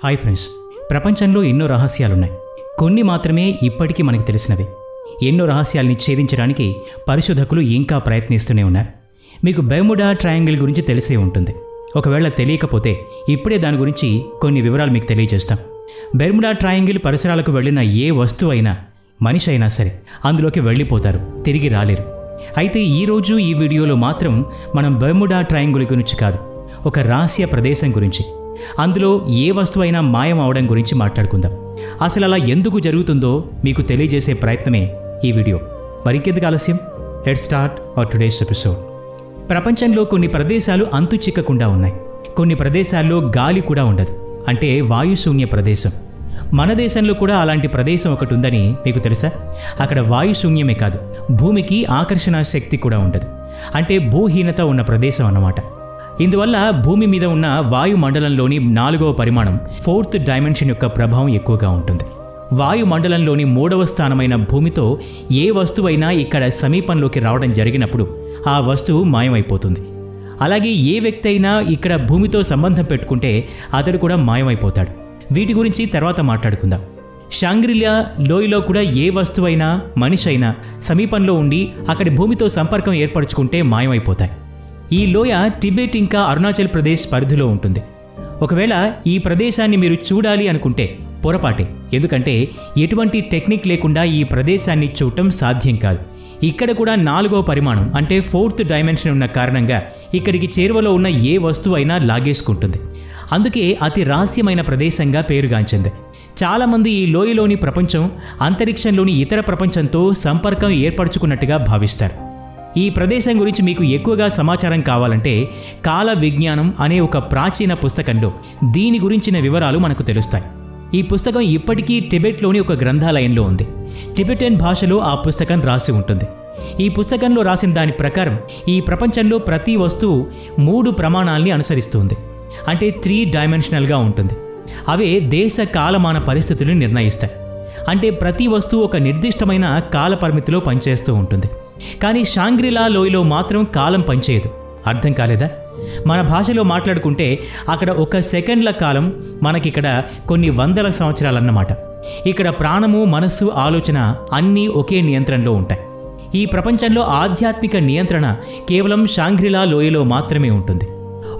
Hi friends, ప్రపంచంలో ఎన్నో రహస్యాలున్నాయి. కొన్ని మాత్రమే ఇప్పటికీ మనకు తెలిసినవి. ఎన్నో రహస్యాల్ని ఛేదించడానికి పరిశోధకులు ఇంకా ప్రయత్నిస్తూనే ఉన్నారు. మీకు బెర్ముడా ట్రయాంగిల్ గురించి తెలిసే ఉంటుంది. ఒకవేళ తెలియకపోతే ఇప్పుడే దాని గురించి కొన్ని వివరాలు మీకు తెలియజేస్తాం. బెర్ముడా ట్రయాంగిల్ పరిసరాలకు వెళ్ళిన ఏ వస్తువు అయినా, మనిషి అయినా సరే అందులోకి వెళ్ళిపోతారు, తిరిగి రాలేరు. అయితే ఈరోజు ఈ వీడియోలో మాత్రం మనం బెర్ముడా ట్రయాంగిల్ గురించి కాదు, ఒక రహస్య ప్రదేశం గురించి, అందులో ఏ వస్తువైనా మాయం అవడం గురించి మాట్లాడుకుందాం. అసలు అలా ఎందుకు జరుగుతుందో మీకు తెలియజేసే ప్రయత్నమే ఈ వీడియో. మరింకెందుకు ఆలస్యం, let's start our today's episode. ప్రపంచంలో కొన్ని ప్రదేశాలు అంతు చిక్కకుండా ఉన్నాయి. కొన్ని ప్రదేశాల్లో గాలి కూడా ఉండదు, అంటే వాయుశూన్య ప్రదేశం. మన దేశంలో కూడా అలాంటి ప్రదేశం ఒకటి ఉందని మీకు తెలుసా? అక్కడ వాయుశూన్యమే కాదు, భూమికి ఆకర్షణ శక్తి కూడా ఉండదు, అంటే భూహీనత ఉన్న ప్రదేశం అన్నమాట. ఇందువల్ల భూమి మీద ఉన్న వాయుమండలంలోని 4వ పరిమాణం, 4th డైమెన్షన్ యొక్క ప్రభావం ఎక్కువగా ఉంటుంది. వాయుమండలంలోని 3వ స్థానమైన భూమితో ఏ వస్తువైనా ఇక్కడ సమీపంలోకి రావడం జరిగినప్పుడు ఆ వస్తువు మాయమైపోతుంది. అలాగే ఏ వ్యక్తి అయినా ఇక్కడ భూమితో సంబంధం పెట్టుకుంటే అతడు కూడా మాయమైపోతాడు. వీటి గురించి తర్వాత మాట్లాడుకుందాం. షాంగ్రిలా లోయలో కూడా ఏ వస్తువైనా, మనిషి అయినా సమీపంలో ఉండి అక్కడి భూమితో సంపర్కం ఏర్పరచుకుంటే మాయమైపోతాయి. ఈ లోయ టిబెట్ ఇంకా అరుణాచల్ ప్రదేశ్ పరిధిలో ఉంటుంది. ఒకవేళ ఈ ప్రదేశాన్ని మీరు చూడాలి అనుకుంటే పొరపాటే, ఎందుకంటే ఎటువంటి టెక్నిక్ లేకుండా ఈ ప్రదేశాన్ని చూడటం సాధ్యం కాదు. ఇక్కడ కూడా 4వ పరిమాణం, అంటే 4th డైమెన్షన్ ఉన్న కారణంగా ఇక్కడికి చేరువలో ఉన్న ఏ వస్తువు అయినా లాగేసుకుంటుంది. అందుకే అతి రహస్యమైన ప్రదేశంగా పేరుగాంచింది. చాలామంది ఈ లోయలోని ప్రపంచం అంతరిక్షంలోని ఇతర ప్రపంచంతో సంపర్కం ఏర్పరచుకున్నట్టుగా భావిస్తారు. ఈ ప్రదేశం గురించి మీకు ఎక్కువగా సమాచారం కావాలంటే కాల విజ్ఞానం అనే ఒక ప్రాచీన పుస్తకంలో దీని గురించిన వివరాలు మనకు తెలుస్తాయి. ఈ పుస్తకం ఇప్పటికీ టిబెట్లోని ఒక గ్రంథాలయంలో ఉంది. టిబెటన్ భాషలో ఆ పుస్తకం రాసి ఉంటుంది. ఈ పుస్తకంలో రాసిన దాని ప్రకారం ఈ ప్రపంచంలో ప్రతి వస్తువు 3 ప్రమాణాల్ని అనుసరిస్తుంది, అంటే 3 డైమెన్షనల్గా ఉంటుంది. అవే దేశ కాలమాన పరిస్థితులను నిర్ణయిస్తాయి. అంటే ప్రతి వస్తువు ఒక నిర్దిష్టమైన కాల పరిమితిలో పనిచేస్తూ ఉంటుంది. కానీ షాంగ్రిలా లోయలో మాత్రం కాలం పనిచేయదు. అర్థం కాలేదా? మన భాషలో మాట్లాడుకుంటే అక్కడ 1 సెకండ్ల కాలం మనకిక్కడ కొన్ని వందల సంవత్సరాలన్నమాట. ఇక్కడ ప్రాణము, మనస్సు, ఆలోచన అన్నీ ఒకే నియంత్రణలో ఉంటాయి. ఈ ప్రపంచంలో ఆధ్యాత్మిక నియంత్రణ కేవలం షాంగ్రిలా లోయలో మాత్రమే ఉంటుంది.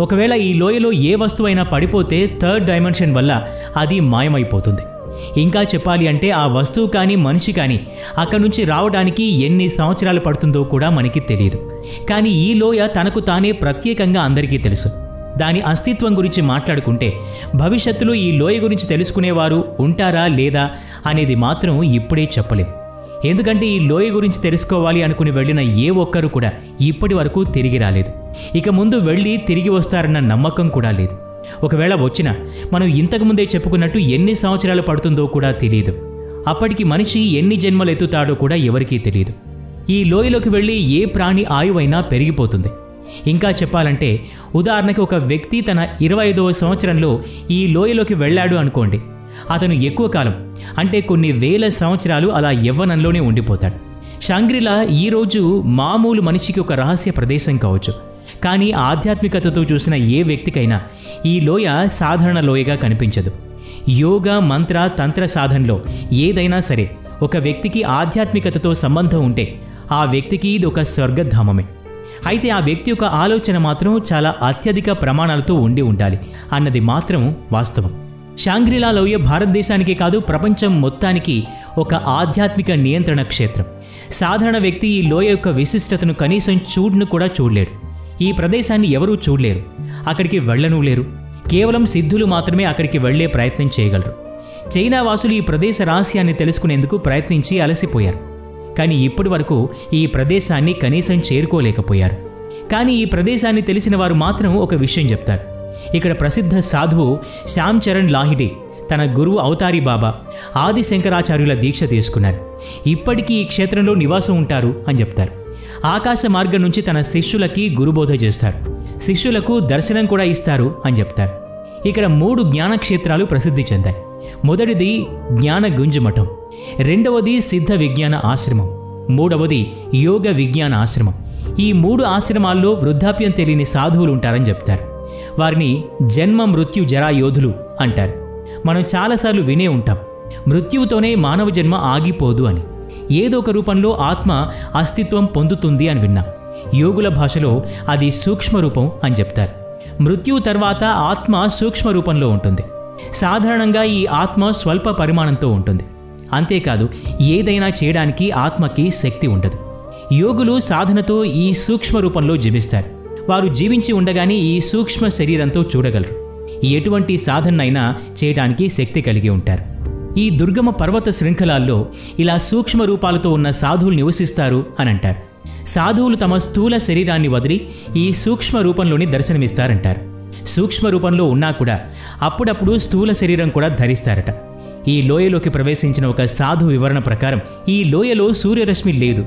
ఒకవేళ ఈ లోయలో ఏ వస్తువైనా పడిపోతే 3rd డైమెన్షన్ వల్ల అది మాయమైపోతుంది. ఇంకా చెప్పాలి అంటే ఆ వస్తువు కానీ, మనిషి కానీ అక్కడి నుంచి రావడానికి ఎన్ని సంవత్సరాలు పడుతుందో కూడా మనకి తెలియదు. కానీ ఈ లోయ తనకు తానే ప్రత్యేకంగా అందరికీ తెలుసు. దాని అస్తిత్వం గురించి మాట్లాడుకుంటే భవిష్యత్తులో ఈ లోయ గురించి తెలుసుకునేవారు ఉంటారా లేదా అనేది మాత్రం ఇప్పుడే చెప్పలేం. ఎందుకంటే ఈ లోయ గురించి తెలుసుకోవాలి అనుకుని వెళ్ళిన ఏ ఒక్కరు కూడా ఇప్పటి వరకు తిరిగి రాలేదు. ఇక ముందు వెళ్ళి తిరిగి వస్తారన్న నమ్మకం కూడా లేదు. ఒకవేళ వచ్చినా మనం ఇంతకుముందే చెప్పుకున్నట్టు ఎన్ని సంవత్సరాలు పడుతుందో కూడా తెలియదు. అప్పటికి మనిషి ఎన్ని జన్మలు ఎత్తుతాడో కూడా ఎవరికీ తెలియదు. ఈ లోయలోకి వెళ్ళి ఏ ప్రాణి ఆయువైనా పెరిగిపోతుంది. ఇంకా చెప్పాలంటే ఉదాహరణకి ఒక వ్యక్తి తన 25వ సంవత్సరంలో ఈ లోయలోకి వెళ్ళాడు అనుకోండి, అతను ఎక్కువ కాలం, అంటే కొన్ని వేల సంవత్సరాలు అలా యవ్వనంలోనే ఉండిపోతాడు. షాంగ్రిలా ఈరోజు మామూలు మనిషికి ఒక రహస్య ప్రదేశం కావచ్చు, కానీ ఆధ్యాత్మికతతో చూసిన ఏ వ్యక్తికైనా ఈ లోయ సాధారణ లోయగా కనిపించదు. యోగా, మంత్ర, తంత్ర సాధనలో ఏదైనా సరే ఒక వ్యక్తికి ఆధ్యాత్మికతతో సంబంధం ఉంటే ఆ వ్యక్తికి ఇది ఒక స్వర్గధామమే. అయితే ఆ వ్యక్తి యొక్క ఆలోచన మాత్రం చాలా అత్యధిక ప్రమాణాలతో ఉండి ఉండాలి అన్నది మాత్రం వాస్తవం. షాంగ్రిలా లోయ భారతదేశానికే కాదు, ప్రపంచం మొత్తానికి ఒక ఆధ్యాత్మిక నియంత్రణ క్షేత్రం. సాధారణ వ్యక్తి ఈ లోయ యొక్క విశిష్టతను కనీసం చూడ్ను కూడా చూడలేడు. ఈ ప్రదేశాన్ని ఎవరూ చూడలేరు, అక్కడికి వెళ్ళనూ లేరు. కేవలం సిద్ధులు మాత్రమే అక్కడికి వెళ్లే ప్రయత్నం చేయగలరు. చైనా వాసులు ఈ ప్రదేశ రహస్యాన్ని తెలుసుకునేందుకు ప్రయత్నించి అలసిపోయారు. కానీ ఇప్పటి వరకు ఈ ప్రదేశాన్ని కనీసం చేరుకోలేకపోయారు. కానీ ఈ ప్రదేశాన్ని తెలిసిన వారు మాత్రం ఒక విషయం చెప్తారు. ఇక్కడ ప్రసిద్ధ సాధువు శ్యామ్ చరణ్ లాహిడి తన గురువు అవతారి బాబా ఆది శంకరాచార్యుల దీక్ష తీసుకున్నారు. ఇప్పటికీ ఈ క్షేత్రంలో నివాసం ఉంటారు అని చెప్తారు. ఆకాశ మార్గం నుంచి తన శిష్యులకి గురుబోధ చేస్తారు. శిష్యులకు దర్శనం కూడా ఇస్తారు అని చెప్తారు. ఇక్కడ 3 జ్ఞానక్షేత్రాలు ప్రసిద్ధి చెందాయి. మొదటిది జ్ఞాన గుంజ్ మఠం, రెండవది సిద్ధ విజ్ఞాన ఆశ్రమం, మూడవది యోగ విజ్ఞాన ఆశ్రమం. ఈ 3 ఆశ్రమాల్లో వృద్ధాప్యం తెలియని సాధువులు ఉంటారని చెప్తారు. వారిని జన్మ మృత్యు జరా యోధులు అంటారు. మనం చాలాసార్లు వినే ఉంటాం, మృత్యువుతోనే మానవ జన్మ ఆగిపోదు అని. ఏదో ఒక రూపంలో ఆత్మ అస్తిత్వం పొందుతుంది అని విన్నాం. యోగుల భాషలో అది సూక్ష్మ రూపం అని చెప్తారు. మృత్యువు తర్వాత ఆత్మ సూక్ష్మ రూపంలో ఉంటుంది. సాధారణంగా ఈ ఆత్మ స్వల్ప పరిమాణంతో ఉంటుంది. అంతేకాదు, ఏదైనా చేయడానికి ఆత్మకి శక్తి ఉండదు. యోగులు సాధనతో ఈ సూక్ష్మ రూపంలో జీవిస్తారు. వారు జీవించి ఉండగానే ఈ సూక్ష్మ శరీరంతో చూడగలరు. ఎటువంటి సాధనైనా చేయడానికి శక్తి కలిగి ఉంటారు. ఈ దుర్గమ పర్వత శృంఖలాల్లో ఇలా సూక్ష్మ రూపాలతో ఉన్న సాధువులు నివసిస్తారు అని అంటారు. సాధువులు తమ స్థూల శరీరాన్ని వదిలి ఈ సూక్ష్మ రూపంలోని దర్శనమిస్తారంటారు. సూక్ష్మ రూపంలో ఉన్నా కూడా అప్పుడప్పుడు స్థూల శరీరం కూడా ధరిస్తారట. ఈ లోయలోకి ప్రవేశించిన ఒక సాధు వివరణ ప్రకారం ఈ లోయలో సూర్యరశ్మి లేదు,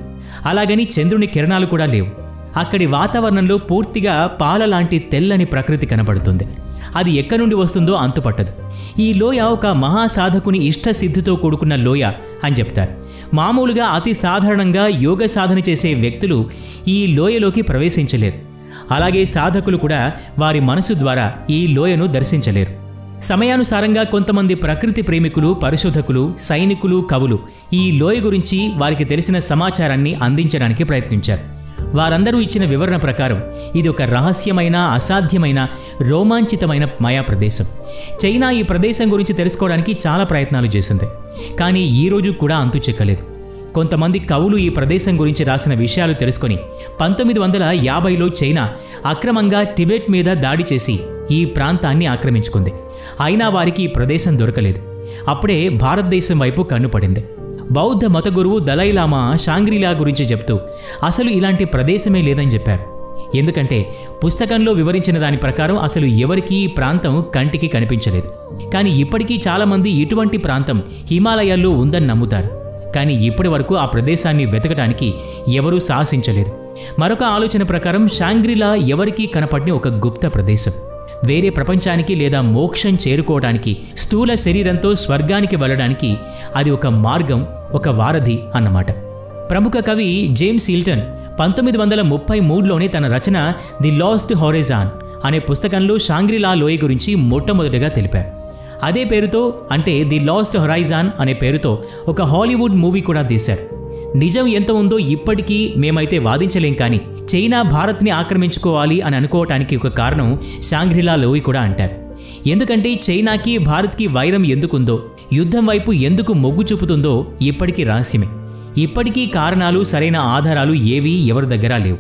అలాగని చంద్రుని కిరణాలు కూడా లేవు. అక్కడి వాతావరణంలో పూర్తిగా పాల లాంటి తెల్లని ప్రకృతి కనబడుతుంది. అది ఎక్కడి నుండి వస్తుందో అంతుపట్టదు. ఈ లోయ ఒక మహాసాధకుని ఇష్టసిద్ధితో కూడుకున్న లోయ అని చెప్తారు. మామూలుగా అతి సాధారణంగా యోగ సాధన చేసే వ్యక్తులు ఈ లోయలోకి ప్రవేశించలేరు. అలాగే సాధకులు కూడా వారి మనసు ద్వారా ఈ లోయను దర్శించలేరు. సమయానుసారంగా కొంతమంది ప్రకృతి ప్రేమికులు, పరిశోధకులు, సైనికులు, కవులు ఈ లోయ గురించి వారికి తెలిసిన సమాచారాన్ని అందించడానికి ప్రయత్నించారు. వారందరూ ఇచ్చిన వివరణ ప్రకారం ఇది ఒక రహస్యమైన, అసాధ్యమైన, రోమాంచితమైన మాయా ప్రదేశం. చైనా ఈ ప్రదేశం గురించి తెలుసుకోవడానికి చాలా ప్రయత్నాలు చేసింది, కానీ ఈ రోజు కూడా అంతు చిక్కలేదు. కొంతమంది కవులు ఈ ప్రదేశం గురించి రాసిన విషయాలు తెలుసుకొని 1950లో చైనా అక్రమంగా టిబెట్ మీద దాడి చేసి ఈ ప్రాంతాన్ని ఆక్రమించుకుంది. అయినా వారికి ఈ ప్రదేశం దొరకలేదు. అప్పుడే భారతదేశం వైపు కన్నుపడింది. బౌద్ధ మత గురువు దలైలామా షాంగ్రీలా గురించి చెప్తూ అసలు ఇలాంటి ప్రదేశమే లేదని చెప్పారు. ఎందుకంటే పుస్తకంలో వివరించిన దాని ప్రకారం అసలు ఎవరికీ ఈ ప్రాంతం కంటికి కనిపించలేదు. కానీ ఇప్పటికీ చాలామంది ఇటువంటి ప్రాంతం హిమాలయాల్లో ఉందని నమ్ముతారు. కానీ ఇప్పటి వరకు ఆ ప్రదేశాన్ని వెతకడానికి ఎవరూ సాహసించలేదు. మరొక ఆలోచన ప్రకారం షాంగ్రీలా ఎవరికీ కనపడిన ఒక గుప్త ప్రదేశం. వేరే ప్రపంచానికి లేదా మోక్షం చేరుకోవడానికి, స్థూల శరీరంతో స్వర్గానికి వెళ్ళడానికి అది ఒక మార్గం, ఒక వారధి అన్నమాట. ప్రముఖ కవి జేమ్స్ హిల్టన్ 1933లోనే తన రచన ది లాస్ట్ హొరైజాన్ అనే పుస్తకంలో షాంగ్రీలా లోయ గురించి మొట్టమొదటిగా తెలిపారు. అదే పేరుతో, అంటే ది లాస్ట్ హొరైజాన్ అనే పేరుతో ఒక హాలీవుడ్ మూవీ కూడా తీశారు. నిజం ఎంత ఉందో ఇప్పటికీ మేమైతే వాదించలేం, కానీ చైనా భారత్ని ఆక్రమించుకోవాలి అని అనుకోవటానికి ఒక కారణం షాంగ్రీలా లోయ కూడా అంటారు. ఎందుకంటే చైనాకి భారత్కి వైరం ఎందుకుందో, యుద్ధం వైపు ఎందుకు మొగ్గు చూపుతుందో ఇప్పటికీ రహస్యమే. ఇప్పటికీ కారణాలు, సరైన ఆధారాలు ఏవీ ఎవరి దగ్గర లేవు.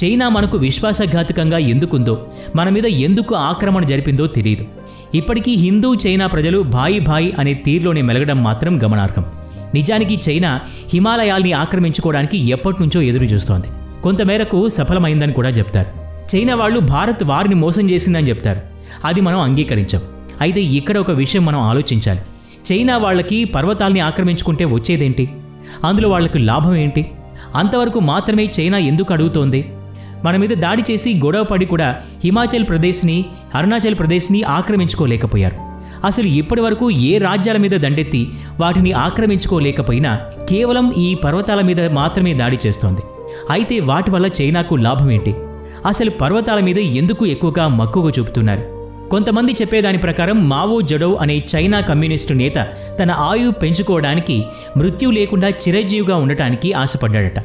చైనా మనకు విశ్వాసఘాతకంగా ఎందుకుందో, మన మీద ఎందుకు ఆక్రమణ జరిపిందో తెలియదు. ఇప్పటికీ హిందూ చైనా ప్రజలు భాయి భాయి అనే తీరులోనే మెలగడం మాత్రం గమనార్హం. నిజానికి చైనా హిమాలయాల్ని ఆక్రమించుకోవడానికి ఎప్పటినుంచో ఎదురు చూస్తోంది. కొంతమేరకు సఫలమైందని కూడా చెప్తారు. చైనా వాళ్ళు భారత్ వారిని మోసం చేసిందని చెప్తారు. అది మనం అంగీకరించాం. అయితే ఇక్కడ ఒక విషయం మనం ఆలోచించాలి. చైనా వాళ్ళకి పర్వతాల్ని ఆక్రమించుకుంటే వచ్చేదేంటి? అందులో వాళ్లకు లాభం ఏంటి? అంతవరకు మాత్రమే చైనా ఎందుకు అడుగుతోంది? మన మీద దాడి చేసి గొడవపడి కూడా హిమాచల్ ప్రదేశ్ని, అరుణాచల్ ప్రదేశ్ని ఆక్రమించుకోలేకపోయారు. అసలు ఇప్పటి వరకు ఏ రాజ్యాల మీద దండెత్తి వాటిని ఆక్రమించుకోలేకపోయినా కేవలం ఈ పర్వతాల మీద మాత్రమే దాడి చేస్తోంది. అయితే వాటి వల్ల చైనాకు లాభం ఏంటి? అసలు పర్వతాల మీద ఎందుకు ఎక్కువగా మక్కువ చూపుతున్నారు? కొంతమంది చెప్పేదాని ప్రకారం మావో జడౌ అనే చైనా కమ్యూనిస్టు నేత తన ఆయువు పెంచుకోవడానికి, మృత్యు లేకుండా చిరంజీవిగా ఉండటానికి ఆశపడ్డాడట.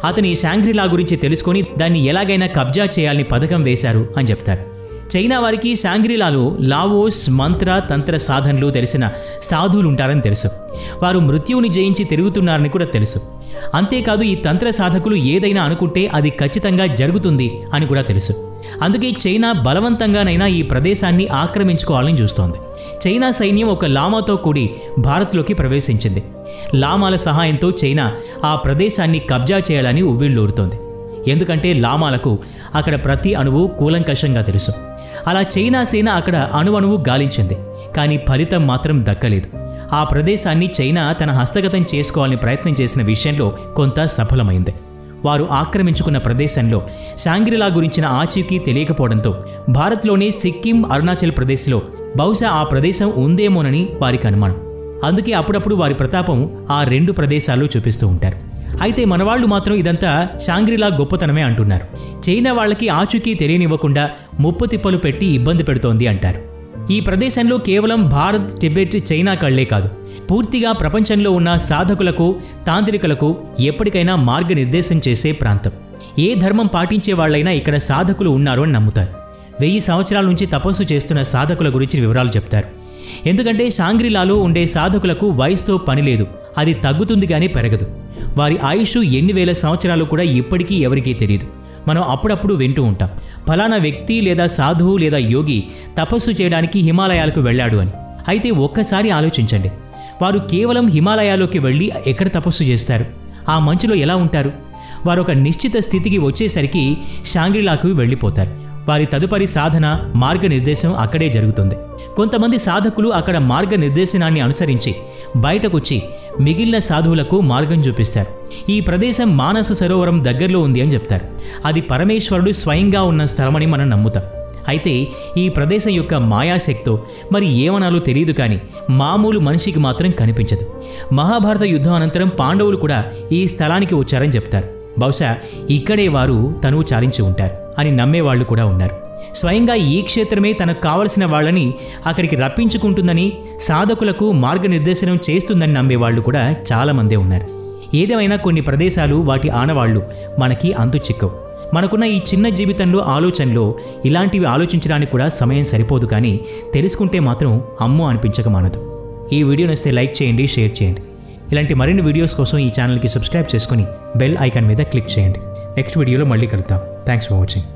అతని షాంగ్రీలా గురించి తెలుసుకొని దాన్ని ఎలాగైనా కబ్జా చేయాలని పథకం వేశారు అని చెప్తారు. చైనా వారికి షాంగ్రీలాలో లావోస్, మంత్ర, తంత్ర సాధనలు తెలిసిన సాధువులు ఉంటారని తెలుసు. వారు మృత్యువుని జయించి తిరుగుతున్నారని కూడా తెలుసు. అంతేకాదు ఈ తంత్ర సాధకులు ఏదైనా అనుకుంటే అది ఖచ్చితంగా జరుగుతుంది అని కూడా తెలుసు. అందుకే చైనా బలవంతంగానైనా ఈ ప్రదేశాన్ని ఆక్రమించుకోవాలని చూస్తోంది. చైనా సైన్యం ఒక లామాతో కూడి భారత్లోకి ప్రవేశించింది. లామాల సహాయంతో చైనా ఆ ప్రదేశాన్ని కబ్జా చేయాలని ఉవ్విళ్ళూరుతోంది. ఎందుకంటే లామాలకు అక్కడ ప్రతి అణువు కూలంకషంగా తెలుసు. అలా చైనా సేన అక్కడ అణువణువు గాలించింది, కానీ ఫలితం మాత్రం దక్కలేదు. ఆ ప్రదేశాన్ని చైనా తన హస్తగతం చేసుకోవాలని ప్రయత్నం చేసిన విషయంలో కొంత సఫలమైంది. వారు ఆక్రమించుకున్న ప్రదేశంలో షాంగ్రీలా గురించిన ఆచూకీ తెలియకపోవడంతో భారత్లోని సిక్కిం, అరుణాచల్ ప్రదేశ్లో బహుశా ఆ ప్రదేశం ఉందేమోనని వారికి అనుమానం. అందుకే అప్పుడప్పుడు వారి ప్రతాపం ఆ రెండు ప్రదేశాల్లో చూపిస్తూ ఉంటారు. అయితే మనవాళ్లు మాత్రం ఇదంతా షాంగ్రీలా గొప్పతనమే అంటున్నారు. చైనా వాళ్ళకి ఆచూకీ తెలియనివ్వకుండా ముప్పు తిప్పలు పెట్టి ఇబ్బంది పెడుతోంది అంటారు. ఈ ప్రదేశంలో కేవలం భారత్, టిబెట్, చైనా కళ్లే కాదు, పూర్తిగా ప్రపంచంలో ఉన్న సాధకులకు, తాంత్రికులకు ఎప్పటికైనా మార్గనిర్దేశం చేసే ప్రాంతం. ఏ ధర్మం పాటించే వాళ్ళైనా ఇక్కడ సాధకులు ఉన్నారు అని నమ్ముతారు. 1000 సంవత్సరాల నుంచి తపస్సు చేస్తున్న సాధకుల గురించి వివరాలు చెప్తారు. ఎందుకంటే షాంగ్రీలాలో ఉండే సాధకులకు వయసుతో పని లేదు, అది తగ్గుతుంది కానీ పెరగదు. వారి ఆయుష్ ఎన్ని వేల సంవత్సరాలు కూడా ఇప్పటికీ ఎవరికీ తెలియదు. మనం అప్పుడప్పుడు వింటూ ఉంటాం, ఫలానా వ్యక్తి లేదా సాధువు లేదా యోగి తపస్సు చేయడానికి హిమాలయాలకు వెళ్ళాడు అని. అయితే ఒక్కసారి ఆలోచించండి, వారు కేవలం హిమాలయాల్లోకి వెళ్ళి ఎక్కడ తపస్సు చేస్తారు? ఆ మంచులో ఎలా ఉంటారు? వారు ఒక నిశ్చిత స్థితికి వచ్చేసరికి షాంగ్రీలాకు వెళ్ళిపోతారు. వారి తదుపరి సాధన, మార్గనిర్దేశం అక్కడే జరుగుతుంది. కొంతమంది సాధకులు అక్కడ మార్గనిర్దేశనాన్ని అనుసరించి బయటకొచ్చి మిగిలిన సాధువులకు మార్గం చూపిస్తారు. ఈ ప్రదేశం మానస సరోవరం దగ్గరలో ఉంది అని చెప్తారు. అది పరమేశ్వరుడు స్వయంగా ఉన్న స్థలమని మనం నమ్ముతాం. అయితే ఈ ప్రదేశం యొక్క మాయాశక్తో మరి ఏమనాలో తెలియదు, కానీ మామూలు మనిషికి మాత్రం కనిపించదు. మహాభారత యుద్ధం అనంతరం పాండవులు కూడా ఈ స్థలానికి వచ్చారని చెప్తారు. బహుశా ఇక్కడే వారు తనువు చాలించి ఉంటారు అని నమ్మేవాళ్లు కూడా ఉన్నారు. స్వయంగా ఈ క్షేత్రమే తనకు కావలసిన వాళ్ళని అక్కడికి రప్పించుకుంటుందని, సాధకులకు మార్గనిర్దేశనం చేస్తుందని నమ్మేవాళ్లు కూడా చాలామందే ఉన్నారు. ఏదేమైనా కొన్ని ప్రదేశాలు, వాటి ఆనవాళ్లు మనకి అంతు చిక్కవు. మనకున్న ఈ చిన్న జీవితంలో ఆలోచనలో ఇలాంటివి ఆలోచించడానికి కూడా సమయం సరిపోదు, కానీ తెలుసుకుంటే మాత్రం అమ్మో అనిపించక మానదు. ఈ వీడియో నచ్చితే లైక్ చేయండి, షేర్ చేయండి. ఇలాంటి మరిన్ని వీడియోస్ కోసం ఈ ఛానల్కి సబ్స్క్రైబ్ చేసుకుని బెల్ ఐకాన్ మీద క్లిక్ చేయండి. నెక్స్ట్ వీడియోలో మళ్ళీ కలుద్దాం. Thanks for watching.